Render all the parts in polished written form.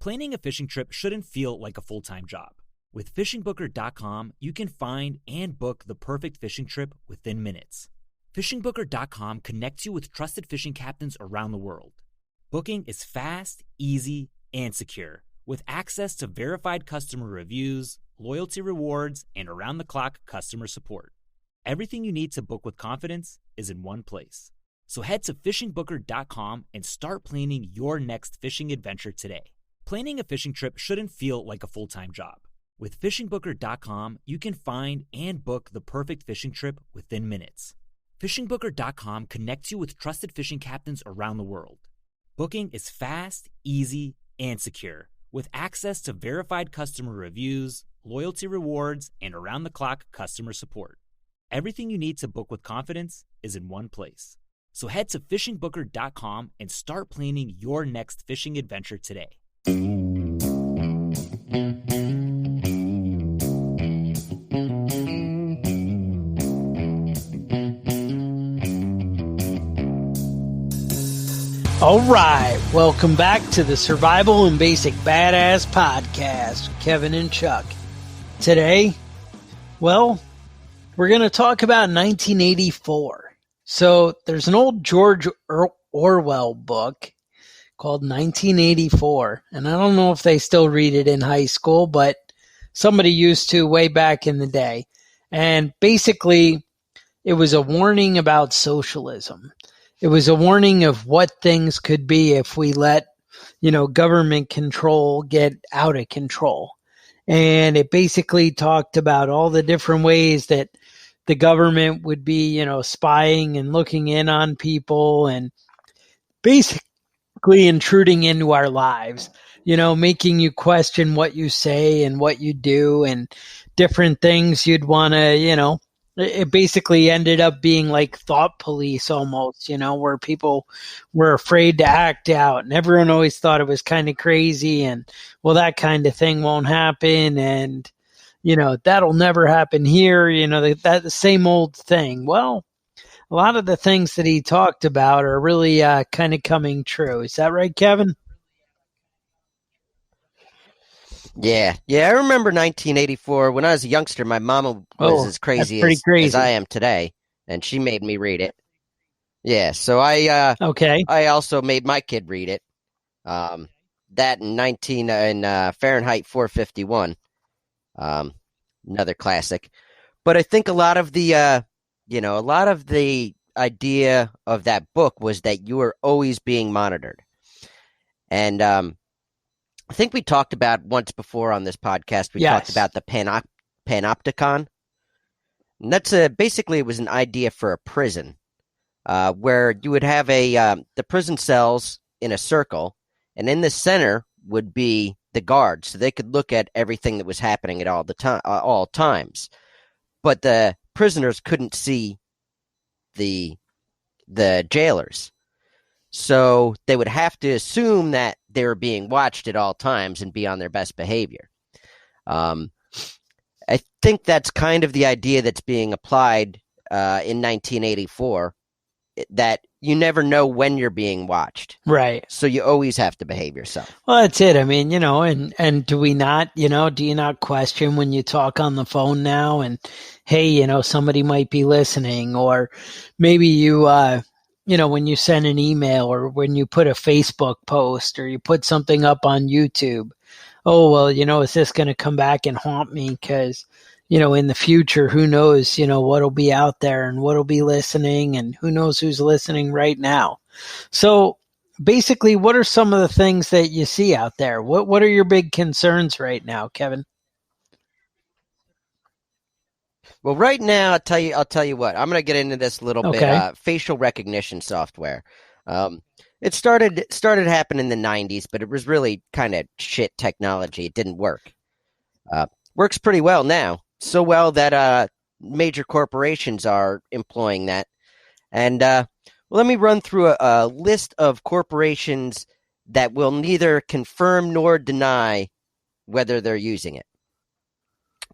Planning a fishing trip shouldn't feel like a full-time job. With FishingBooker.com, you can find and book the perfect fishing trip within minutes. FishingBooker.com connects you with trusted fishing captains around the world. Booking is fast, easy, and secure, with access to verified customer reviews, loyalty rewards, and around-the-clock customer support. Everything you need to book with confidence is in one place. So head to FishingBooker.com and start planning your next fishing adventure today. Planning a fishing trip shouldn't feel like a full-time job. With FishingBooker.com, you can find and book the perfect fishing trip within minutes. FishingBooker.com connects you with trusted fishing captains around the world. Booking is fast, easy, and secure, with access to verified customer reviews, loyalty rewards, and around-the-clock customer support. Everything you need to book with confidence is in one place. So head to FishingBooker.com and start planning your next fishing adventure today. All right, welcome back to the Survival and Basic Badass Podcast with Kevin and Chuck. Today, well, we're going to talk about 1984. So there's an old George Orwell book called 1984, and I don't know if they still read it in high school, but somebody used to way back in the day. And basically, it was a warning about socialism. It was a warning of what things could be if we let, government control get out of control. And it basically talked about all the different ways that the government would be, spying and looking in on people and basically intruding into our lives, making you question what you say and what you do and different things you'd want to, it basically ended up being like thought police almost, where people were afraid to act out and everyone always thought it was kind of crazy and, well, that kind of thing won't happen and, that'll never happen here, that the same old thing. Well, a lot of the things that he talked about are really kind of coming true. Is that right, Kevin? Yeah. I remember 1984. When I was a youngster, my mama was as crazy as I am today, and she made me read it. Yeah, so I also made my kid read it. That in Fahrenheit 451, another classic. But I think a lot of the idea of that book was that you were always being monitored, and I think we talked about once before on this podcast. We talked about the panopticon. And that's basically it was an idea for a prison, where you would have the prison cells in a circle, and in the center would be the guards, so they could look at everything that was happening at all times. But the prisoners couldn't see the jailers. So they would have to assume that they were being watched at all times and be on their best behavior. I think that's kind of the idea that's being applied in 1984, that you never know when you're being watched. Right. So you always have to behave yourself. Well, that's it. I mean, and do we not, do you not question when you talk on the phone now and, hey, somebody might be listening, or maybe you, when you send an email or when you put a Facebook post or you put something up on YouTube, oh, well, is this going to come back and haunt me? Because, in the future, who knows, what'll be out there and what'll be listening and who knows who's listening right now. So basically, what are some of the things that you see out there? What are your big concerns right now, Kevin? Well, right now, I'll tell you what. I'm going to get into this a little bit. Facial recognition software. It started happening in the 90s, but it was really kind of shit technology. It didn't work. Works pretty well now. So well that major corporations are employing that. And let me run through a list of corporations that will neither confirm nor deny whether they're using it.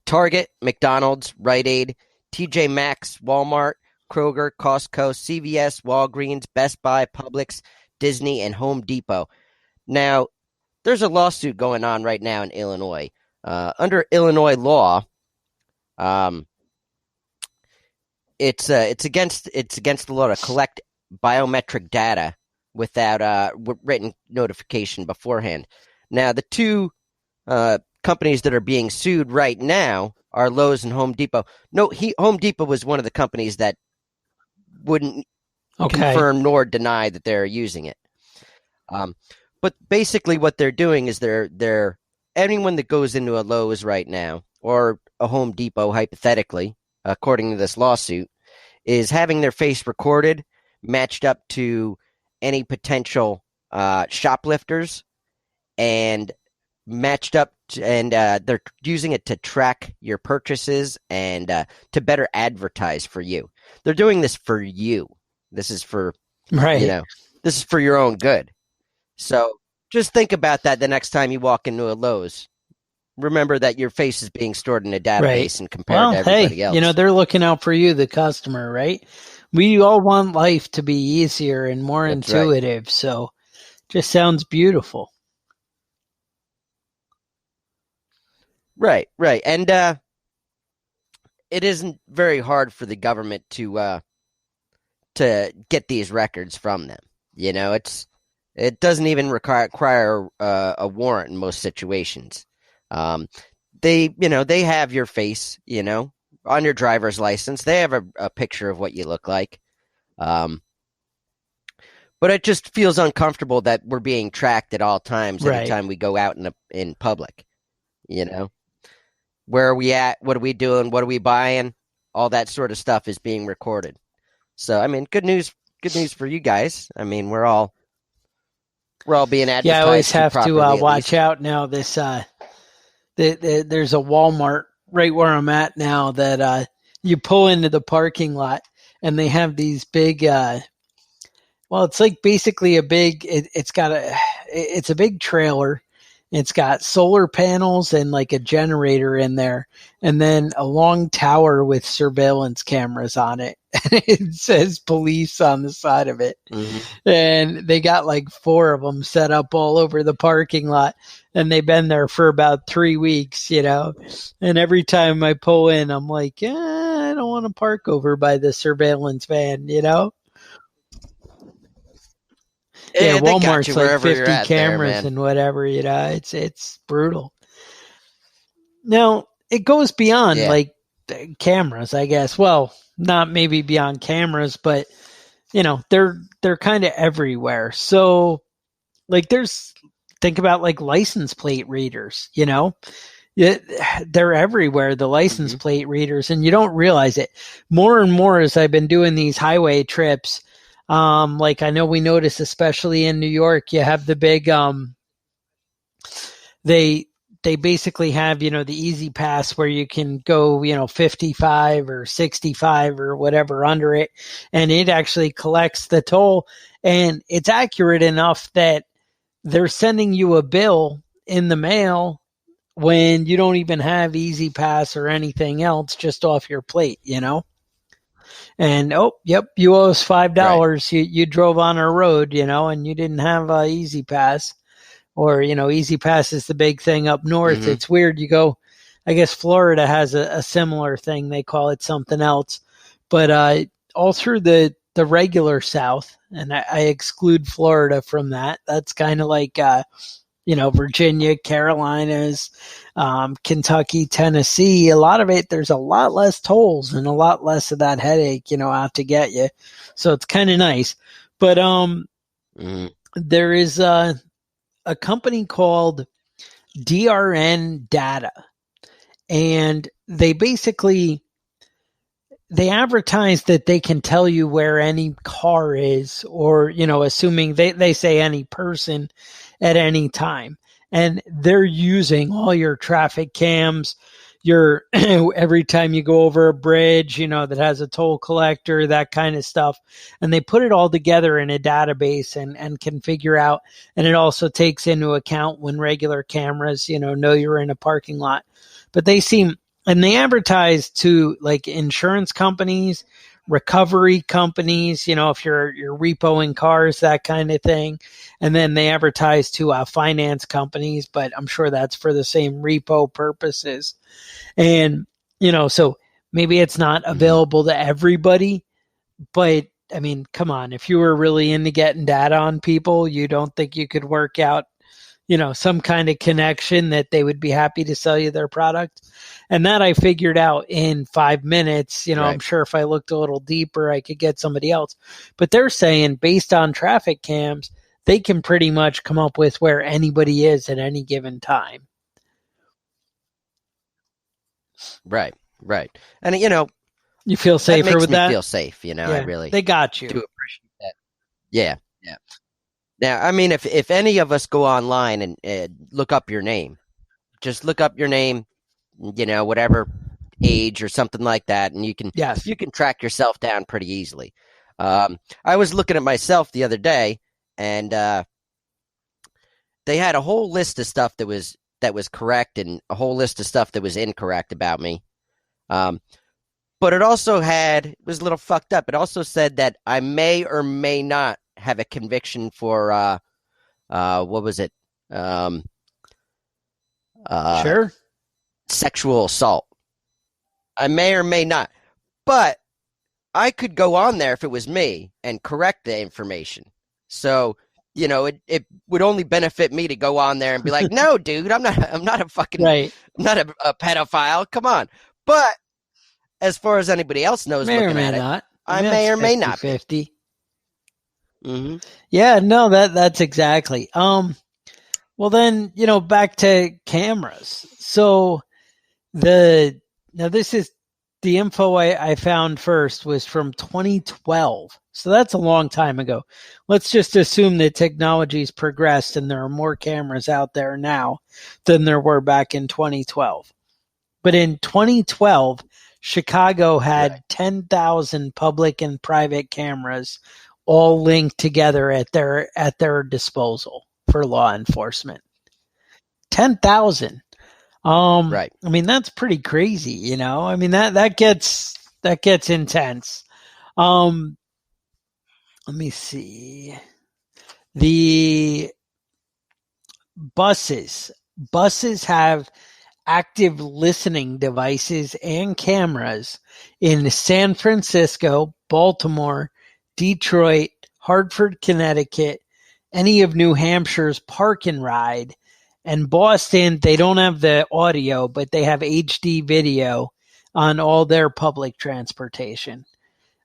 Target, McDonald's, Rite Aid, TJ Maxx, Walmart, Kroger, Costco, CVS, Walgreens, Best Buy, Publix, Disney, and Home Depot. Now, there's a lawsuit going on right now in Illinois. Under Illinois law, it's against the law to collect biometric data without written notification beforehand. Now, the two companies that are being sued right now are Lowe's and Home Depot. No, Home Depot was one of the companies that wouldn't confirm nor deny that they're using it. But basically what they're doing is they're anyone that goes into a Lowe's right now or a Home Depot, hypothetically, according to this lawsuit, is having their face recorded, matched up to any potential shoplifters, and matched up to, and they're using it to track your purchases and to better advertise for you. They're doing this for you. This is for this is for your own good. So just think about that the next time you walk into a Lowe's. Remember that your face is being stored in a database and compared to everybody else. They're looking out for you, the customer, right? We all want life to be easier and more intuitive. Right. So just sounds beautiful. Right. And it isn't very hard for the government to get these records from them. It doesn't even require a warrant in most situations. They have your face, on your driver's license. They have a picture of what you look like. But it just feels uncomfortable that we're being tracked at all times anytime we go out in public. Where are we at? What are we doing? What are we buying? All that sort of stuff is being recorded. So, good news for you guys. We're all being advertised. Yeah, I always have to watch out now. This there's a Walmart right where I'm at now that you pull into the parking lot and they have these big. It's like basically a big. It's a big trailer. It's got solar panels and like a generator in there, and then a long tower with surveillance cameras on it. And it says police on the side of it. Mm-hmm. And they got like 4 of them set up all over the parking lot. And they've been there for about 3 weeks, And every time I pull in, I'm like, I don't want to park over by the surveillance van, Yeah, Walmart's like 50 cameras there, and whatever, it's brutal. Now, it goes beyond like cameras, I guess. Well, not maybe beyond cameras, but they're kind of everywhere. So like think about like license plate readers, they're everywhere, the license plate readers, and you don't realize it. More and more as I've been doing these highway trips, like I know we notice, especially in New York, you have the big, they basically have, the Easy Pass where you can go, 55 or 65 or whatever under it. And it actually collects the toll, and it's accurate enough that they're sending you a bill in the mail when you don't even have Easy Pass or anything else, just off your plate, And, you owe us $5. Right. You drove on our road, and you didn't have Easy Pass. Or, Easy Pass is the big thing up north. Mm-hmm. It's weird. You go, I guess Florida has a similar thing. They call it something else. But all through the regular South, and I exclude Florida from that. That's kind of like, Virginia, Carolinas, Kentucky, Tennessee, a lot of it, there's a lot less tolls and a lot less of that headache, out to get you. So it's kind of nice. But there is a company called DRN Data, and they basically they advertise that they can tell you where any car is, or, assuming they say any person at any time. And they're using all your traffic cams, your every time you go over a bridge, that has a toll collector, that kind of stuff. And they put it all together in a database and can figure out. And it also takes into account when regular cameras, know you're in a parking lot. But they advertise to like insurance companies, recovery companies, if you're repoing cars, that kind of thing. And then they advertise to finance companies, but I'm sure that's for the same repo purposes. And, so maybe it's not available to everybody, but I mean, come on, if you were really into getting data on people, you don't think you could work out, some kind of connection that they would be happy to sell you their product? And that I figured out in 5 minutes. Right. I'm sure if I looked a little deeper, I could get somebody else. But they're saying based on traffic cams, they can pretty much come up with where anybody is at any given time. Right. And, you feel safer with that? Makes me feel safe, I really they got you. Do appreciate that. Yeah. Now, I mean, if any of us go online and look up your name, just look up your name, whatever age or something like that, and you can track yourself down pretty easily. I was looking at myself the other day, and they had a whole list of stuff that was correct and a whole list of stuff that was incorrect about me. But it also was a little fucked up. It also said that I may or may not have a conviction for what was it? Sure. Sexual assault. I may or may not. But I could go on there if it was me and correct the information. So, it would only benefit me to go on there and be like, no, dude, I'm not a fucking right. I'm not a pedophile. Come on. But as far as anybody else knows, may looking or may at not. it, I may or may not. 50. Mm-hmm. Yeah, no, that's exactly. Well then, back to cameras. So this is the info I found first was from 2012. So that's a long time ago. Let's just assume that technology's progressed and there are more cameras out there now than there were back in 2012. But in 2012, Chicago had 10,000 public and private cameras all linked together at their disposal for law enforcement. 10,000. Right. I mean, that's pretty crazy, I mean, that gets intense. Let me see. The buses have active listening devices and cameras in San Francisco, Baltimore, Detroit, Hartford, Connecticut, any of New Hampshire's Park and Ride, and Boston. They don't have the audio, but they have HD video on all their public transportation.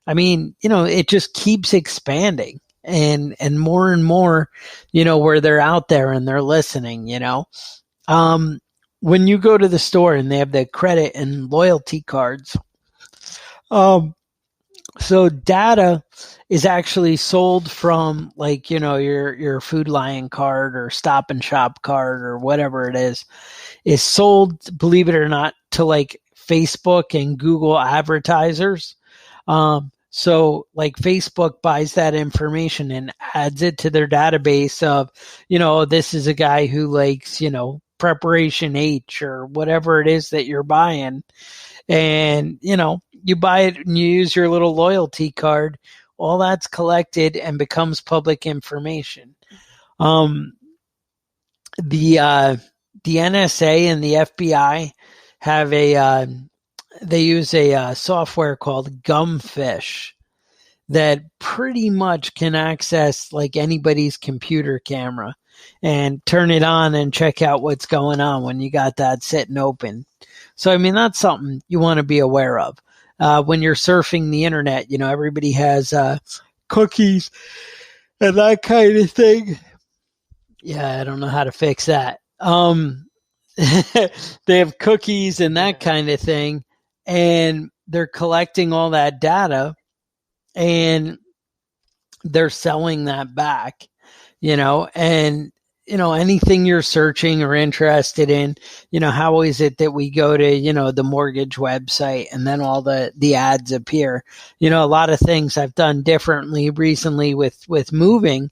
I mean, it just keeps expanding and more, where they're out there and they're listening, when you go to the store and they have the credit and loyalty cards, so data is actually sold from your Food Lion card or Stop and Shop card or whatever it is sold, believe it or not, to Facebook and Google advertisers. So Facebook buys that information and adds it to their database of, this is a guy who likes, Preparation H or whatever it is that you're buying. And, you buy it and you use your little loyalty card. All that's collected and becomes public information. The NSA and the FBI have they use a software called Gumfish that pretty much can access anybody's computer camera and turn it on and check out what's going on when you got that sitting open. So, I mean, that's something you want to be aware of. When you're surfing the internet, everybody has cookies and that kind of thing. Yeah, I don't know how to fix that. They have cookies and that kind of thing, and they're collecting all that data and they're selling that back, and anything you're searching or interested in, how is it that we go to, the mortgage website and then all the ads appear? A lot of things I've done differently recently with moving,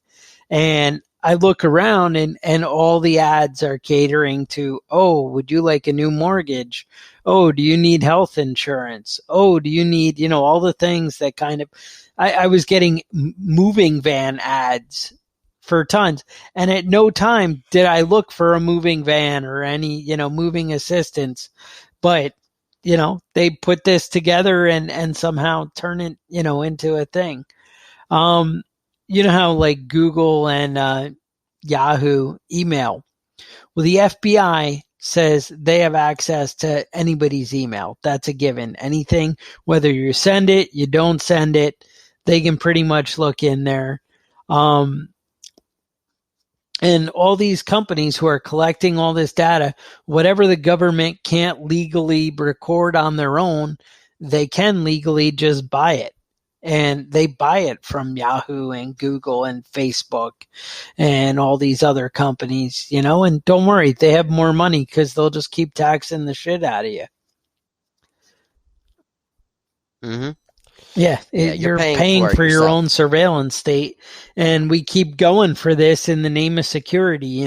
and I look around and all the ads are catering to, oh, would you like a new mortgage? Oh, do you need health insurance? Oh, do you need, all the things that kind of, I was getting moving van ads for tons. And at no time did I look for a moving van or any, moving assistance. But, they put this together and somehow turn it, into a thing. You know how like Google and Yahoo email? Well, the FBI says they have access to anybody's email. That's a given. Anything, whether you send it, you don't send it, they can pretty much look in there. And all these companies who are collecting all this data, whatever the government can't legally record on their own, they can legally just buy it. And they buy it from Yahoo and Google and Facebook and all these other companies, and don't worry, they have more money because they'll just keep taxing the shit out of you. Mm-hmm. Yeah, you're paying for your own surveillance state, and we keep going for this in the name of security,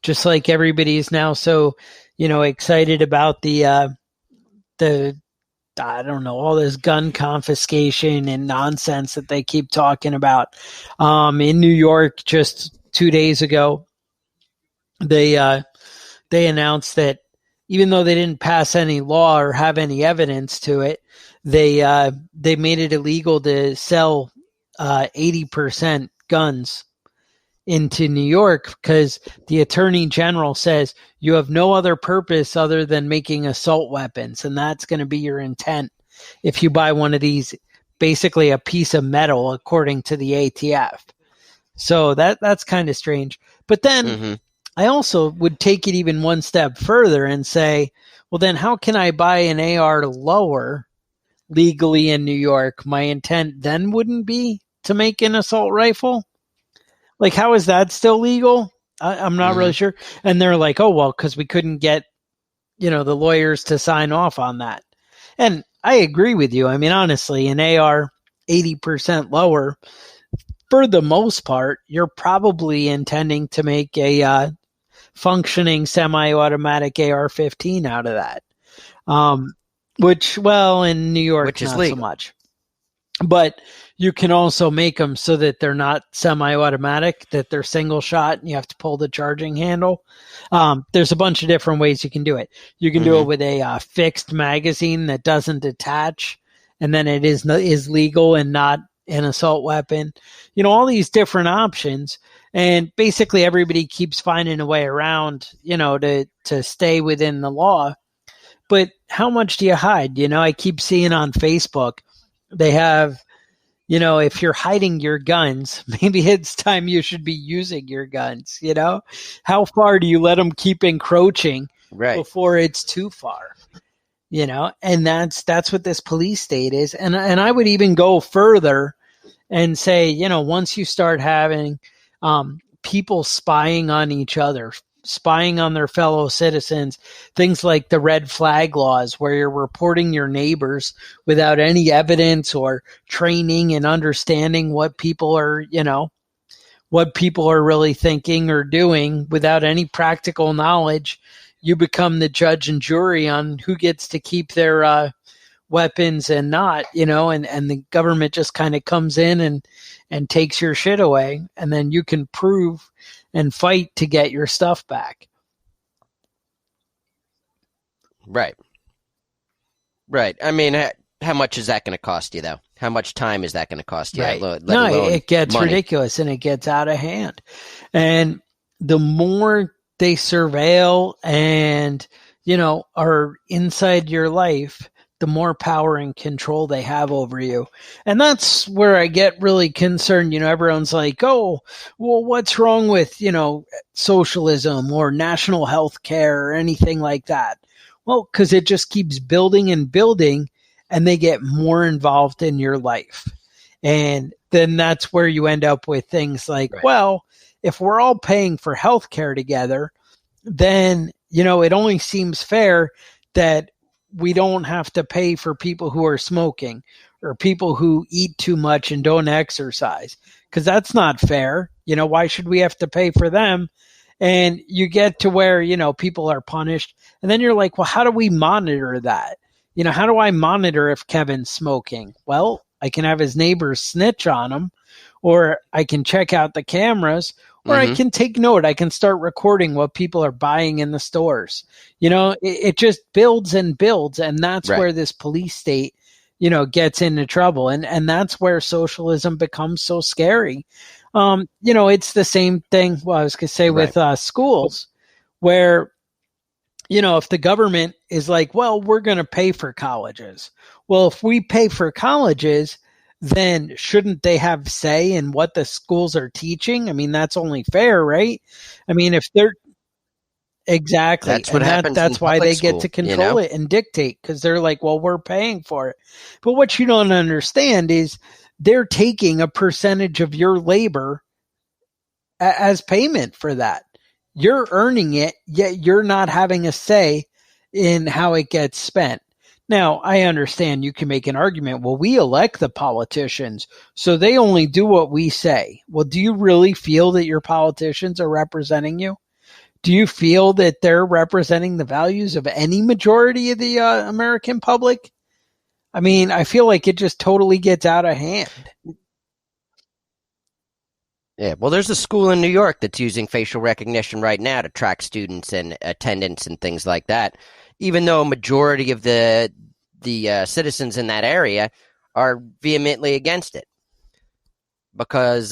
just like everybody is now so, excited about the I don't know, all this gun confiscation and nonsense that they keep talking about. In New York, just 2 days ago, they announced that even though they didn't pass any law or have any evidence to it, they made it illegal to sell 80% guns into New York because the Attorney General says you have no other purpose other than making assault weapons, and that's going to be your intent if you buy one of these, basically a piece of metal, according to the ATF. So that's kind of strange. But then I also would take it even one step further and say, well, then how can I buy an AR lower legally in New York? My intent then wouldn't be to make an assault rifle. Like, how is that still legal? I'm not really sure. And they're like, oh, well, because we couldn't get, the lawyers to sign off on that. And I agree with you. I mean, honestly, an AR 80% lower, for the most part, you're probably intending to make a functioning semi-automatic AR-15 out of that. Which, well, in New York, not so much. But you can also make them so that they're not semi-automatic, that they're single shot and you have to pull the charging handle. There's a bunch of different ways you can do it. You can do it with a fixed magazine that doesn't detach, and then it is legal and not an assault weapon. All these different options. And basically everybody keeps finding a way around, to stay within the law. But how much do you hide? I keep seeing on Facebook, they have, if you're hiding your guns, maybe it's time you should be using your guns, How far do you let them keep encroaching before it's too far? And that's what this police state is. And I would even go further and say, once you start having people spying on each other, spying on their fellow citizens, things like the red flag laws where you're reporting your neighbors without any evidence or training and understanding what people are, what people are really thinking or doing without any practical knowledge. You become the judge and jury on who gets to keep their weapons and not, and the government just kind of comes in and takes your shit away, and then you can prove and fight to get your stuff back. Right. I mean, how much is that going to cost you, though? How much time is that going to cost you? Right. It gets ridiculous and it gets out of hand. And the more they surveil and, are inside your life, the more power and control they have over you. And that's where I get really concerned. Everyone's like, oh, well, what's wrong with, socialism or national health care or anything like that? Well, because it just keeps building and building, and they get more involved in your life. And then that's where you end up with things like, well, if we're all paying for health care together, then, it only seems fair that we don't have to pay for people who are smoking or people who eat too much and don't exercise, because that's not fair. Why should we have to pay for them? And you get to where, people are punished. And then you're like, well, how do we monitor that? How do I monitor if Kevin's smoking? Well, I can have his neighbors snitch on him, or I can check out the cameras, or I can take note. I can start recording what people are buying in the stores. It just builds and builds. And that's where this police state, gets into trouble. And that's where socialism becomes so scary. It's the same thing. Well, I was going to say with schools, where, if the government is like, well, we're going to pay for colleges. Well, if we pay for colleges, then shouldn't they have say in what the schools are teaching? I mean, that's only fair, right? I mean, if they're exactly, that's what happens. That's why they get to control it and dictate, because they're like, well, we're paying for it. But what you don't understand is they're taking a percentage of your labor as payment for that. You're earning it, yet you're not having a say in how it gets spent. Now, I understand you can make an argument, well, we elect the politicians, so they only do what we say. Well, do you really feel that your politicians are representing you? Do you feel that they're representing the values of any majority of the American public? I mean, I feel like it just totally gets out of hand. Yeah, well, there's a school in New York that's using facial recognition right now to track students and attendance and things like that, even though a majority of the citizens in that area are vehemently against it, because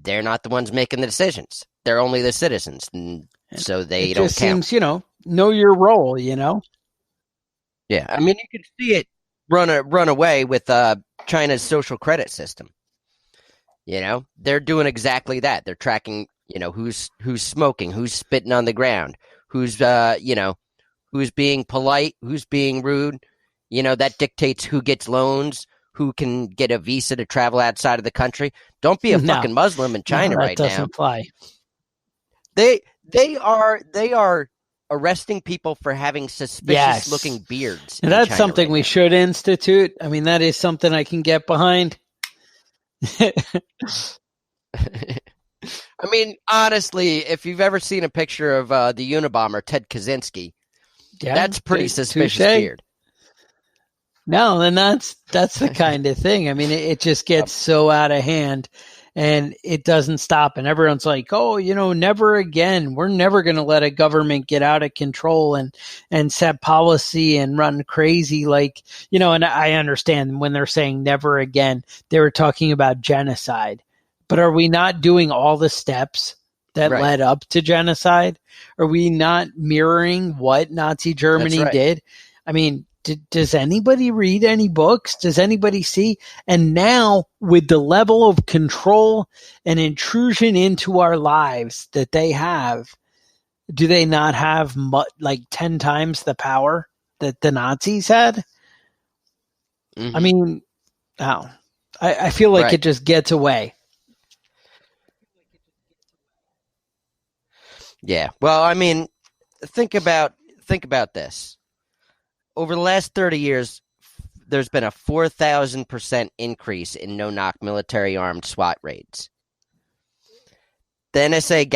they're not the ones making the decisions. They're only the citizens, and so they don't count. Seems, know your role, Yeah, I mean, you can see it run away with China's social credit system. They're doing exactly that. They're tracking, who's smoking, who's spitting on the ground, who's being polite, who's being rude. That dictates who gets loans, who can get a visa to travel outside of the country. Don't be a fucking Muslim in China right now. That doesn't fly. They are arresting people for having suspicious looking beards. And that's something we should institute. I mean, that is something I can get behind. I mean, honestly, if you've ever seen a picture of the Unabomber, Ted Kaczynski, that's pretty suspicious beard. No, and that's the kind of thing. I mean, it just gets so out of hand, and it doesn't stop. And everyone's like, oh, never again. We're never going to let a government get out of control and set policy and run crazy. Like, and I understand when they're saying never again, they were talking about genocide. But are we not doing all the steps that led up to genocide? Are we not mirroring what Nazi Germany did? I mean, does anybody read any books? Does anybody see? And now, with the level of control and intrusion into our lives that they have, do they not have like 10 times the power that the Nazis had? Mm-hmm. I mean, I feel like it just gets away. Yeah. Well, I mean, think about this. Over the last 30 years, there's been a 4,000% increase in no-knock military armed SWAT raids. The NSA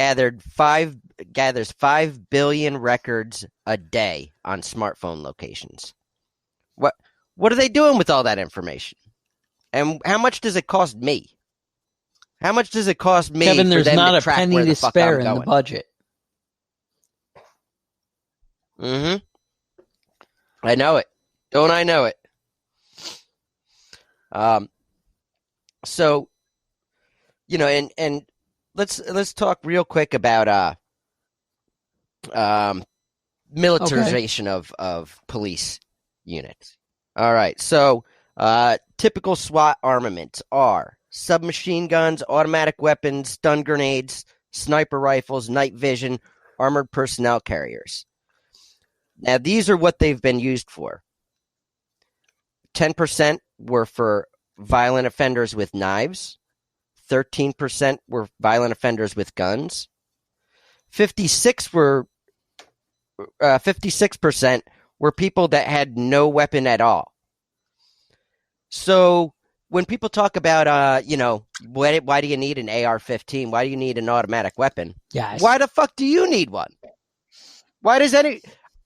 gathers 5 billion records a day on smartphone locations. What are they doing with all that information? And how much does it cost me? How much does it cost me? Kevin, there's not a penny to spare in the budget. Mm-hmm. I know it. Don't I know it? So, and let's talk real quick about militarization of police units. All right. So, typical SWAT armaments are submachine guns, automatic weapons, stun grenades, sniper rifles, night vision, armored personnel carriers. Now, these are what they've been used for. 10% were for violent offenders with knives. 13% were violent offenders with guns. 56% were were people that had no weapon at all. So when people talk about, why do you need an AR-15? Why do you need an automatic weapon? Yes. Why the fuck do you need one? Why does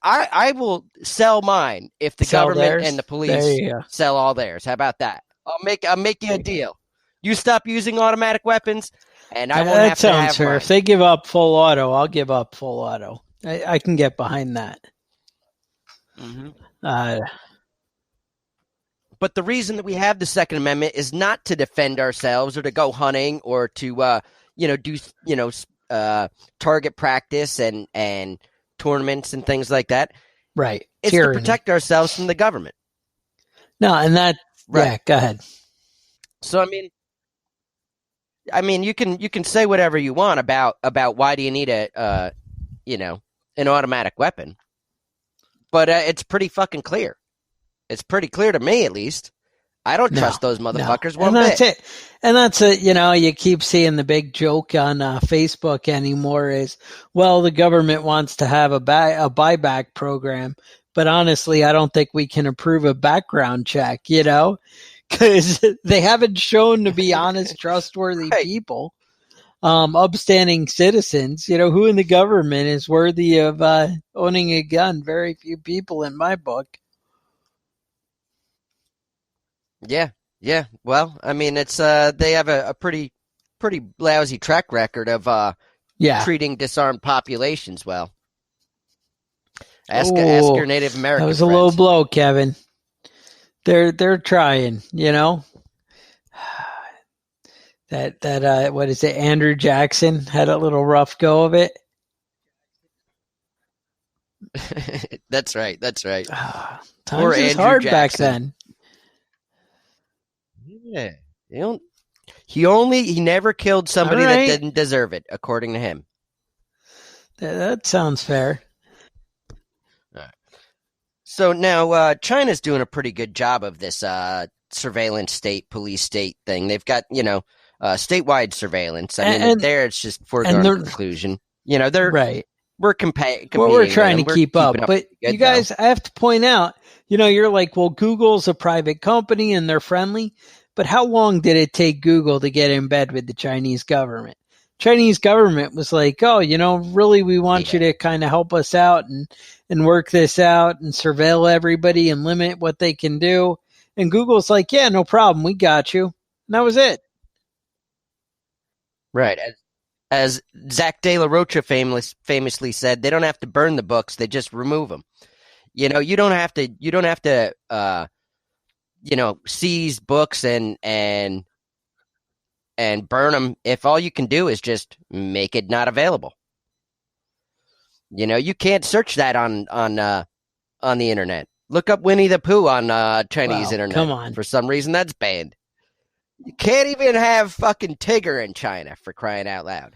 I will sell mine if the government theirs? and the police sell all theirs. How about that? I'll make you a deal. You stop using automatic weapons, and I won't have to have mine. That sounds fair. If they give up full auto, I'll give up full auto. I can get behind that. Mm-hmm. But the reason that we have the Second Amendment is not to defend ourselves or to go hunting or to do target practice and tournaments and things like that. Right. It's to protect ourselves from the government. No, and that right. Yeah, go ahead. So I mean you can say whatever you want about why do you need an automatic weapon. But it's pretty fucking clear. It's pretty clear to me, at least. I don't trust those motherfuckers one bit. That's it. And that's it. You keep seeing the big joke on Facebook anymore is, well, the government wants to have a buyback program. But honestly, I don't think we can approve a background check, because they haven't shown to be honest, trustworthy people, upstanding citizens. Who in the government is worthy of owning a gun? Very few people in my book. Yeah. Well, I mean, it's they have a pretty lousy track record of treating disarmed populations well. Ask your Native American. That was a low blow, Kevin. They're trying, That what is it? Andrew Jackson had a little rough go of it. That's right. Times was hard Jackson. Back then. Yeah, he never killed somebody that didn't deserve it, according to him. That sounds fair. All right. So now China's doing a pretty good job of this surveillance police state thing. They've got statewide surveillance. I mean, there it's just foregone conclusion. They're right. We're competing. Well, we're trying to keep up, but you guys, I have to point out. You're like, well, Google's a private company and they're friendly. But how long did it take Google to get in bed with the Chinese government? Chinese government was like, oh, really, we want you to kind of help us out and work this out and surveil everybody and limit what they can do. And Google's like, yeah, no problem. We got you. And that was it. Right. As Zach De La Rocha famously said, they don't have to burn the books. They just remove them. You don't have to seize books and burn them if all you can do is just make it not available. You can't search that on the internet. Look up Winnie the Pooh on Chinese internet. Come on. For some reason, that's banned. You can't even have fucking Tigger in China, for crying out loud.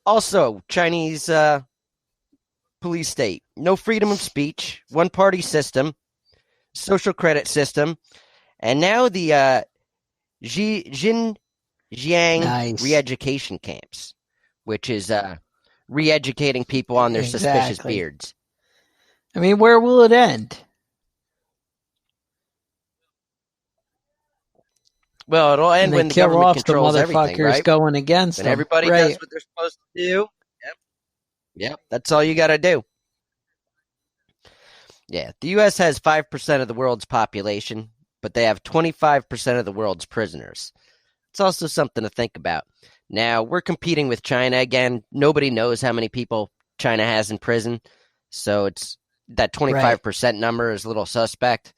Also, Chinese police state. No freedom of speech, one-party system, social credit system, and now the Xinjiang re-education camps, which is re-educating people on their suspicious beards. I mean, where will it end? Well, it'll end when the government controls everything, right? Going against when them. Everybody does what they're supposed to do. Yep. That's all you got to do. Yeah, the U.S. has 5% of the world's population, but they have 25% of the world's prisoners. It's also something to think about. Now, we're competing with China again. Nobody knows how many people China has in prison, so it's that 25% number is a little suspect.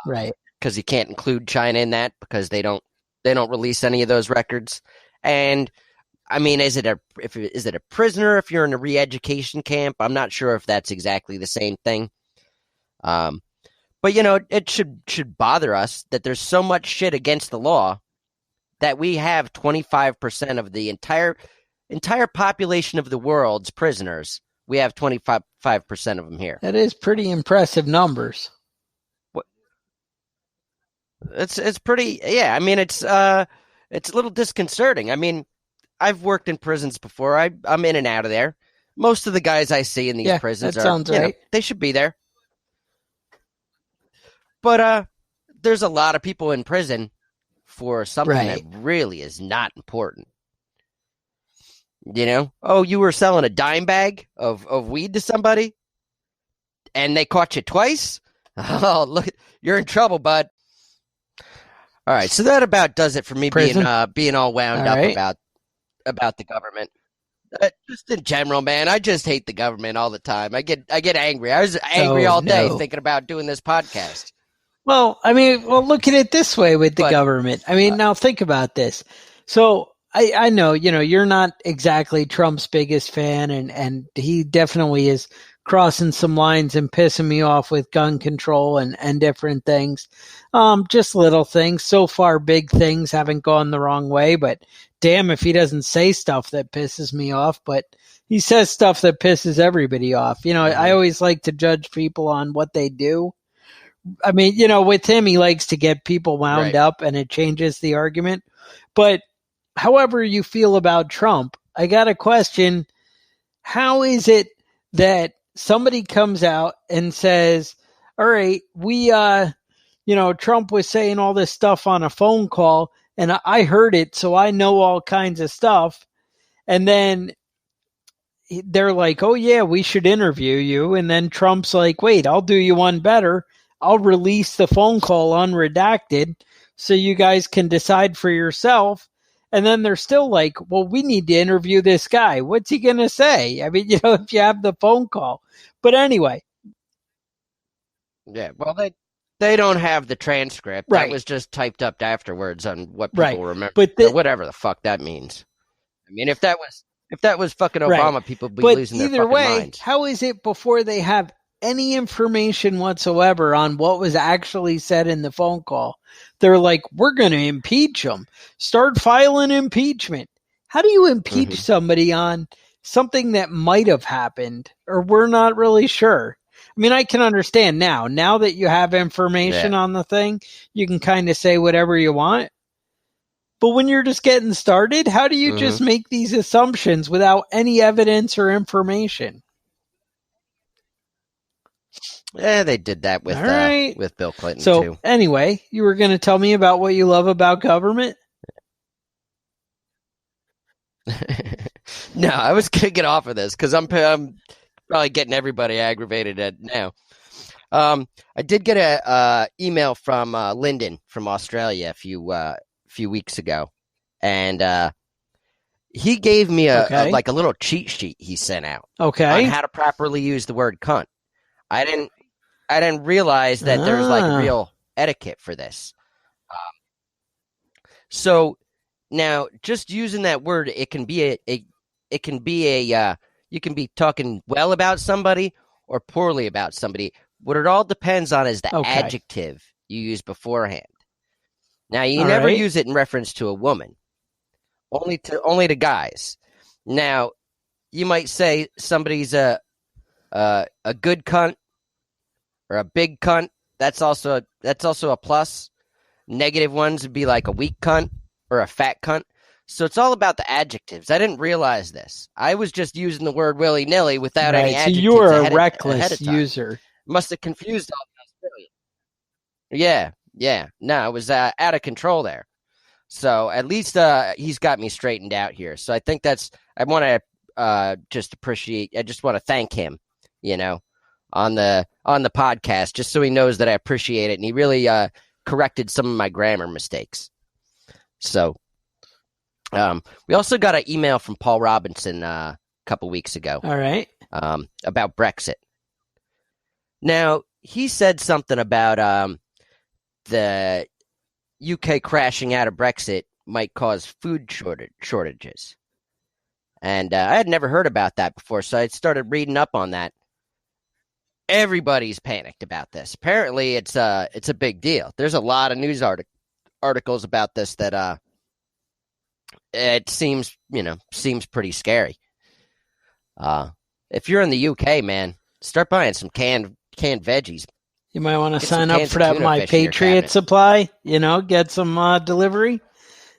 Right. Because you can't include China in that because they don't release any of those records. And I mean, is it a prisoner if you're in a re-education camp? I'm not sure if that's exactly the same thing. But it should bother us that there's so much shit against the law that we have 25% of the entire population of the world's prisoners. We have 25% of them here. That is pretty impressive numbers. It's pretty, yeah. I mean, it's a little disconcerting. I mean, I've worked in prisons before. I'm in and out of there. most of the guys I see in these prisons sounds right. They should be there. But there's a lot of people in prison for something that really is not important. You know? Oh, you were selling a dime bag of weed to somebody and they caught you twice? Oh, look, you're in trouble, bud. All right, so that about does it for me being all wound up about the government. Just in general, man, I just hate the government all the time. I get angry. I was angry all day thinking about doing this podcast. Well, I mean, look at it this way with the government. I mean, now think about this. So I know, you're not exactly Trump's biggest fan, and he definitely is crossing some lines and pissing me off with gun control and different things. Just little things. So far, big things haven't gone the wrong way, but damn if he doesn't say stuff that pisses me off. But he says stuff that pisses everybody off. I always like to judge people on what they do. I mean, with him, he likes to get people wound up and it changes the argument. But however you feel about Trump, I got a question. How is it that somebody comes out and says, all right, we, Trump was saying all this stuff on a phone call and I heard it, so I know all kinds of stuff. And then they're like, oh yeah, we should interview you. And then Trump's like, wait, I'll do you one better. I'll release the phone call unredacted so you guys can decide for yourself. And then they're still like, well, we need to interview this guy. What's he going to say? I mean, if you have the phone call. But anyway. Yeah, well, they don't have the transcript. That was just typed up afterwards on what people remember. But whatever the fuck that means. I mean, if that was fucking Obama, people would be losing their fucking minds. How is it before they have any information whatsoever on what was actually said in the phone call, they're like, we're going to impeach him. Start filing impeachment. How do you impeach somebody on something that might have happened or we're not really sure? I mean, I can understand now that you have information on the thing, you can kind of say whatever you want. But when you're just getting started, how do you just make these assumptions without any evidence or information? Yeah, they did that with Bill Clinton, too. So, anyway, you were going to tell me about what you love about government? No, I was going to get off of this because I'm probably getting everybody aggravated at now. I did get a email from Lyndon from Australia a few weeks ago, and he gave me a little cheat sheet he sent out on how to properly use the word cunt. I didn't realize that there's like real etiquette for this. So now, just using that word, it can be you can be talking well about somebody or poorly about somebody. What it all depends on is the adjective you use beforehand. Now, you never use it in reference to a woman, only to guys. Now, you might say somebody's a good cunt or a big cunt. That's also a plus. Negative ones would be like a weak cunt or a fat cunt. So it's all about the adjectives. I didn't realize this. I was just using the word willy-nilly without any adjectives. So you were a reckless user. Must have confused all the Australians. Yeah. No, it was out of control there. So at least he's got me straightened out here. So I think I want to just want to thank him, on the podcast, just so he knows that I appreciate it. And he really corrected some of my grammar mistakes. So we also got an email from Paul Robinson a couple weeks ago. All right. About Brexit. Now, he said something about the UK crashing out of Brexit might cause food shortages. And I had never heard about that before, so I started reading up on that. Everybody's panicked about this. Apparently, it's a big deal. There's a lot of news articles about this that it seems pretty scary. If you're in the UK, man, start buying some canned veggies. You might want to sign up for that My Patriot supply. Get some delivery.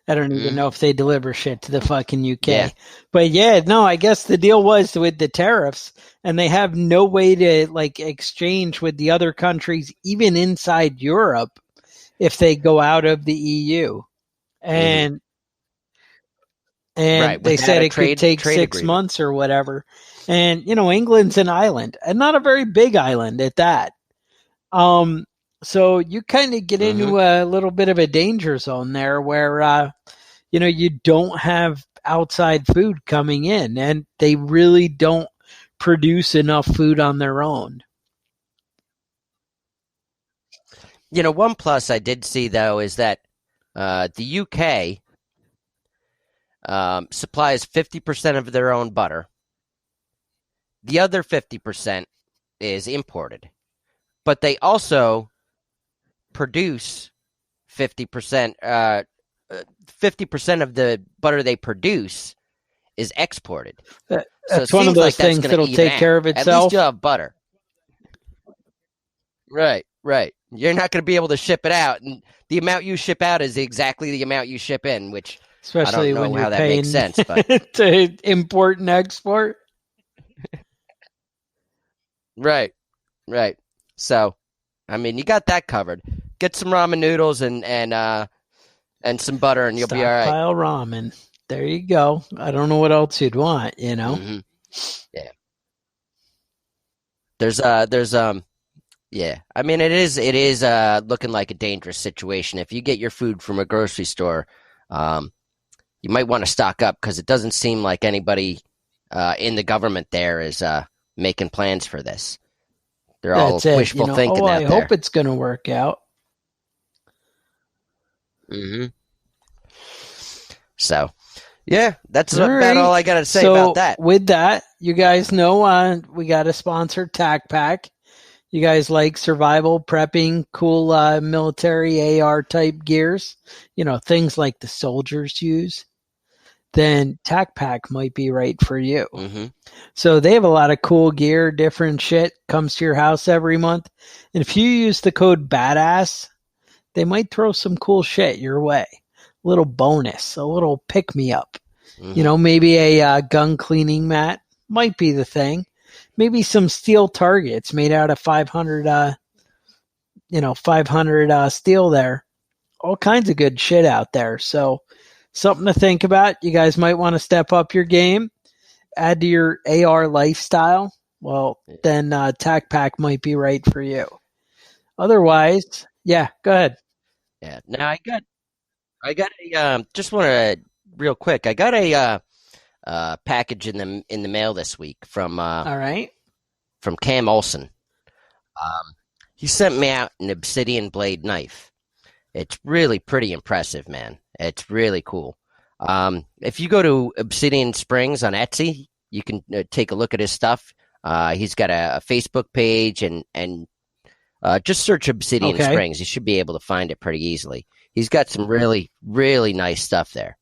I don't even know if they deliver shit to the fucking UK. Yeah. But yeah, no, I guess the deal was with the tariffs, and they have no way to like exchange with the other countries, even inside Europe, if they go out of the EU. And and they said it could take 6 months or whatever. And, you know, England's an island, and not a very big island at that. So you kind of get into a little bit of a danger zone there where, you know, you don't have outside food coming in, and they really don't produce enough food on their own. You know, one plus I did see, though, is that the UK supplies 50% of their own butter. The other 50% is imported. But they also produce 50%. 50% of the butter they produce is exported. That's one of those things that'll take care of itself. At least you'll have butter. Right. You're not going to be able to ship it out, and the amount you ship out is exactly the amount you ship in, which especially I don't know when you're how that paying makes sense, but to import and export. Right. So, I mean, you got that covered. Get some ramen noodles and some butter, and you'll be all right. Stockpile ramen. There you go. I don't know what else you'd want, you know. Yeah. Yeah. I mean, it is looking like a dangerous situation. If you get your food from a grocery store, you might want to stock up, because it doesn't seem like anybody in the government there is making plans for this. They're all wishful thinking out there. I hope it's going to work out. So, yeah, that's about all I got to say about that. With that, you guys know we got a sponsor, Tac Pack. You guys like survival, prepping, cool military AR type gears, you know, things like the soldiers use, then Tac Pack might be right for you. So they have a lot of cool gear, different shit comes to your house every month. And if you use the code BADASS, they might throw some cool shit your way. A little bonus, a little pick-me-up. You know, maybe a gun cleaning mat might be the thing. Maybe some steel targets made out of 500 steel there. All kinds of good shit out there. So something to think about. You guys might want to step up your game, add to your AR lifestyle. Well, then Tac Pack might be right for you. Otherwise, yeah, go ahead. Yeah. Now I got a just want to real quick. I got a package in the mail this week from all right, from Cam Olson. He sent me out an obsidian blade knife. It's really pretty impressive, man. It's really cool. If you go to Obsidian Springs on Etsy, you can take a look at his stuff. He's got a Facebook page, and just search Obsidian Springs. You should be able to find it pretty easily. He's got some really, really nice stuff there.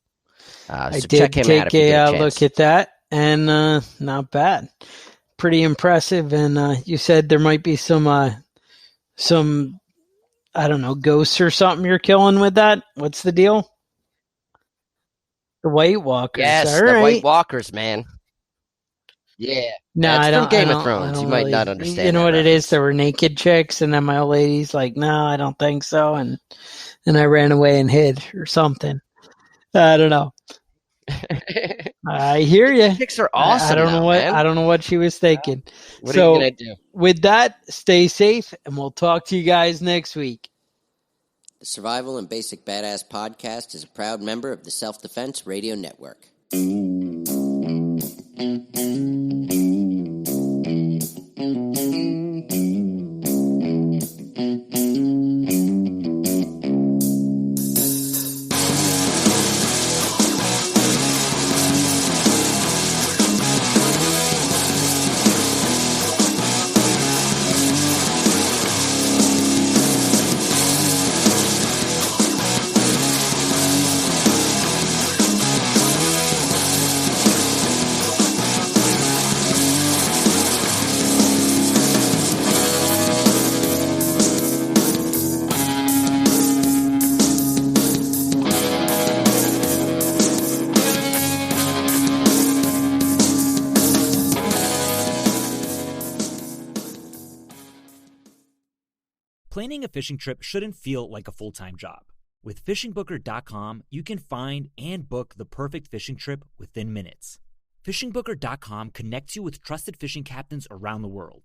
I did take a look at that, and not bad. Pretty impressive. And you said there might be some, I don't know, ghosts or something you're killing with that? What's the deal? The White Walkers. Yes, all right. White Walkers, man. Yeah. No, I don't. From Game of Thrones. You might not understand. You know what it is? There were naked chicks, and then my old lady's like, "No, I don't think so," and I ran away and hid or something. I don't know. I hear you. Chicks are awesome. I don't know what. Man. I don't know what she was thinking. What are you gonna do? With that, stay safe, and we'll talk to you guys next week. The Survival and Basic Badass Podcast is a proud member of the Self-Defense Radio Network. Planning a fishing trip shouldn't feel like a full-time job. With FishingBooker.com, you can find and book the perfect fishing trip within minutes. FishingBooker.com connects you with trusted fishing captains around the world.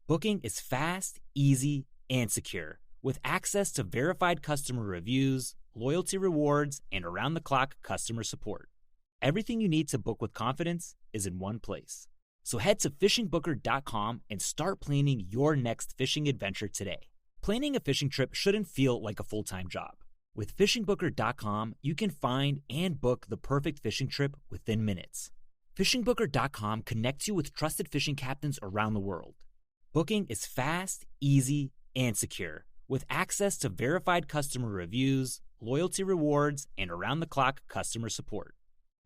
Booking is fast, easy, and secure, with access to verified customer reviews, loyalty rewards, and around-the-clock customer support. Everything you need to book with confidence is in one place. So head to FishingBooker.com and start planning your next fishing adventure today. Planning a fishing trip shouldn't feel like a full-time job. With FishingBooker.com, you can find and book the perfect fishing trip within minutes. FishingBooker.com connects you with trusted fishing captains around the world. Booking is fast, easy, and secure, with access to verified customer reviews, loyalty rewards, and around-the-clock customer support.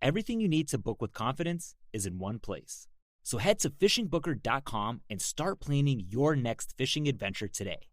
Everything you need to book with confidence is in one place. So head to FishingBooker.com and start planning your next fishing adventure today.